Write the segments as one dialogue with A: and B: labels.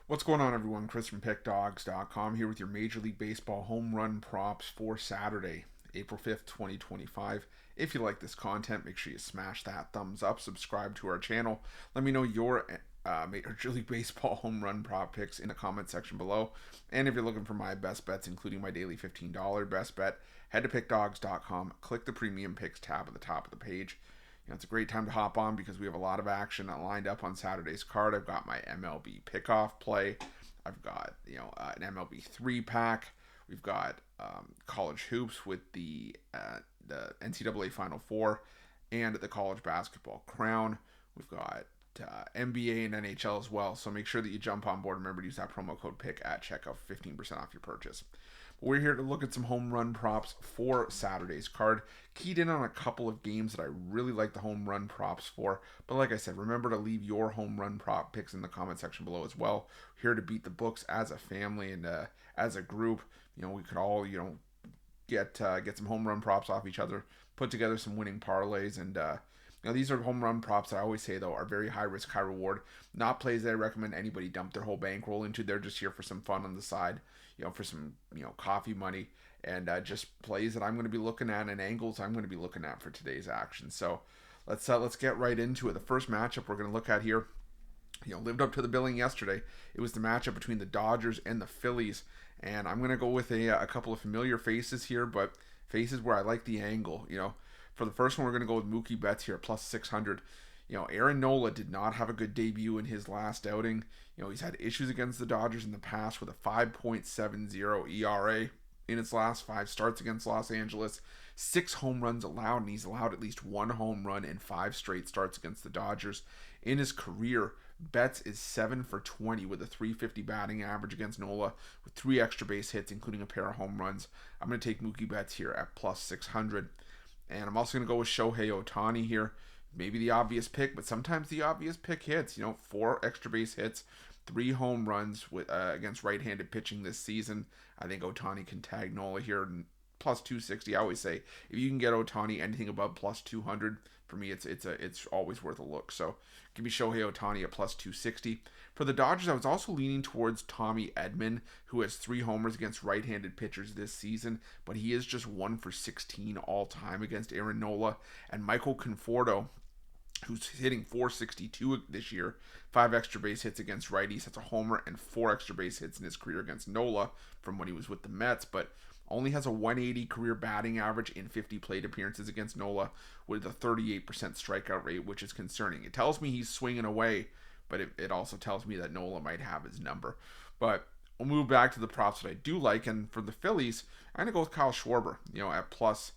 A: What's going on, everyone? Chris from Pickdawgz.com here with your Major League Baseball home run props for Saturday, April 5th, 2025. If you like this content, make sure you smash that thumbs up, subscribe to our channel. Let me know your Major League Baseball home run prop picks in the comment section below. And if you're looking for my best bets, including my daily $15 best bet, head to Pickdawgz.com, click the Premium Picks tab at the top of the page. It's a great time to hop on because we have a lot of action lined up on Saturday's card. I've got my MLB pickoff play. I've got an MLB 3-pack. We've got college hoops with the NCAA Final Four and the college basketball crown. We've got NBA and NHL as well. So make sure that you jump on board. Remember to use that promo code PICK at checkout for 15% off your purchase. We're here to look at some home run props for Saturday's card. Keyed in on a couple of games that I really like the home run props for. But like I said, remember to leave your home run prop picks in the comment section below as well. We're here to beat the books as a family and as a group. We could all get some home run props off each other, put together some winning parlays, and these are home run props that I always say, though, are very high risk, high reward. Not plays that I recommend anybody dump their whole bankroll into. They're just here for some fun on the side, for some, coffee money, and just plays that I'm going to be looking at and angles I'm going to be looking at for today's action. So let's get right into it. The first matchup we're going to look at here, lived up to the billing yesterday. It was the matchup between the Dodgers and the Phillies, and I'm going to go with a couple of familiar faces here, but faces where I like the angle. For the first one, we're going to go with Mookie Betts here, plus 600. Aaron Nola did not have a good debut in his last outing. He's had issues against the Dodgers in the past with a 5.70 ERA in his last 5 starts against Los Angeles. 6 home runs allowed, and he's allowed at least 1 home run in 5 straight starts against the Dodgers. In his career, Betts is 7 for 20 with a 350 batting average against Nola with 3 extra base hits, including a pair of home runs. I'm going to take Mookie Betts here at plus 600. And I'm also going to go with Shohei Ohtani here. Maybe the obvious pick, but sometimes the obvious pick hits. 4 extra base hits, 3 home runs with against right-handed pitching this season. I think Ohtani can tag Nola here. Plus 260. I always say if you can get Ohtani anything above plus 200, for me it's always worth a look. So give me Shohei Ohtani at plus 260. For the Dodgers, I was also leaning towards Tommy Edman, who has 3 homers against right-handed pitchers this season, but he is just 1 for 16 all time against Aaron Nola. And Michael Conforto, who's hitting 462 this year, 5 extra base hits against righties. That's a homer and 4 extra base hits in his career against Nola from when he was with the Mets, but only has a 180 career batting average in 50 plate appearances against Nola with a 38% strikeout rate, which is concerning. It tells me he's swinging away, but it also tells me that Nola might have his number. But we'll move back to the props that I do like, and for the Phillies, I'm going to go with Kyle Schwarber, at plus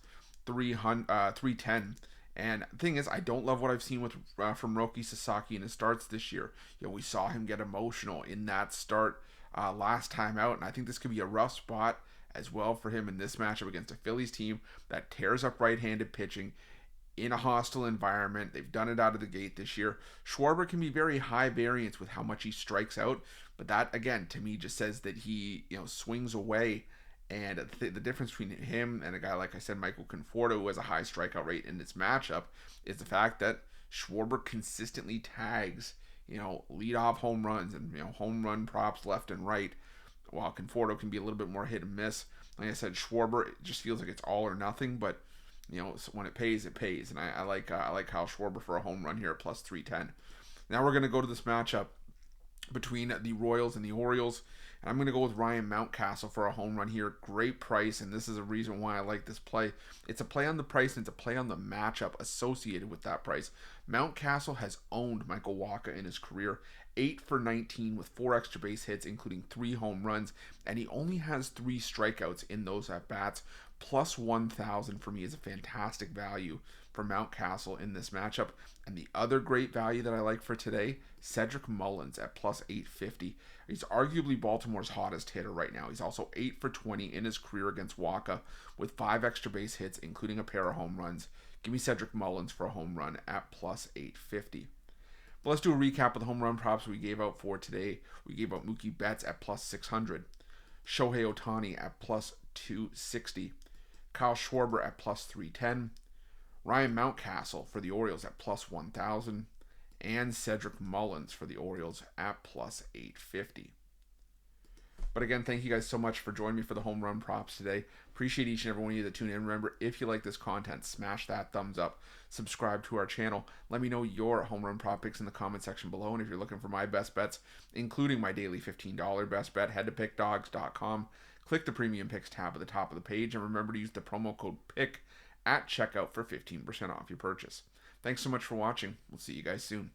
A: 310. And the thing is, I don't love what I've seen with from Roki Sasaki in his starts this year. We saw him get emotional in that start last time out, and I think this could be a rough spot as well for him in this matchup against a Phillies team that tears up right-handed pitching in a hostile environment. They've done it out of the gate this year. Schwarber can be very high variance with how much he strikes out, but that, again, to me just says that he swings away. And the difference between him and a guy like I said, Michael Conforto, who has a high strikeout rate in this matchup, is the fact that Schwarber consistently tags, leadoff home runs and home run props left and right, while Conforto can be a little bit more hit and miss. Like I said, Schwarber, it just feels like it's all or nothing, but when it pays, it pays. And I like Kyle Schwarber for a home run here at plus 310. Now we're going to go to this matchup between the Royals and the Orioles. And I'm going to go with Ryan Mountcastle for a home run here. Great price, and this is a reason why I like this play. It's a play on the price, and it's a play on the matchup associated with that price. Mountcastle has owned Michael Wacha in his career. 8 for 19 with 4 extra base hits, including 3 home runs, and he only has 3 strikeouts in those at-bats. Plus 1,000 for me is a fantastic value for Mountcastle in this matchup. And the other great value that I like for today, Cedric Mullins at plus 850. He's arguably Baltimore's hottest hitter right now. He's also 8 for 20 in his career against Wacha with 5 extra base hits, including a pair of home runs. Give me Cedric Mullins for a home run at plus 850. But let's do a recap of the home run props we gave out for today. We gave out Mookie Betts at plus 600, Shohei Ohtani at plus 260, Kyle Schwarber at plus 310, Ryan Mountcastle for the Orioles at plus 1,000, and Cedric Mullins for the Orioles at plus 850. But again, thank you guys so much for joining me for the home run props today. Appreciate each and every one of you that tune in. Remember, if you like this content, smash that thumbs up. Subscribe to our channel. Let me know your home run prop picks in the comment section below. And if you're looking for my best bets, including my daily $15 best bet, head to pickdawgz.com. Click the Premium Picks tab at the top of the page. And remember to use the promo code PICK at checkout for 15% off your purchase. Thanks so much for watching. We'll see you guys soon.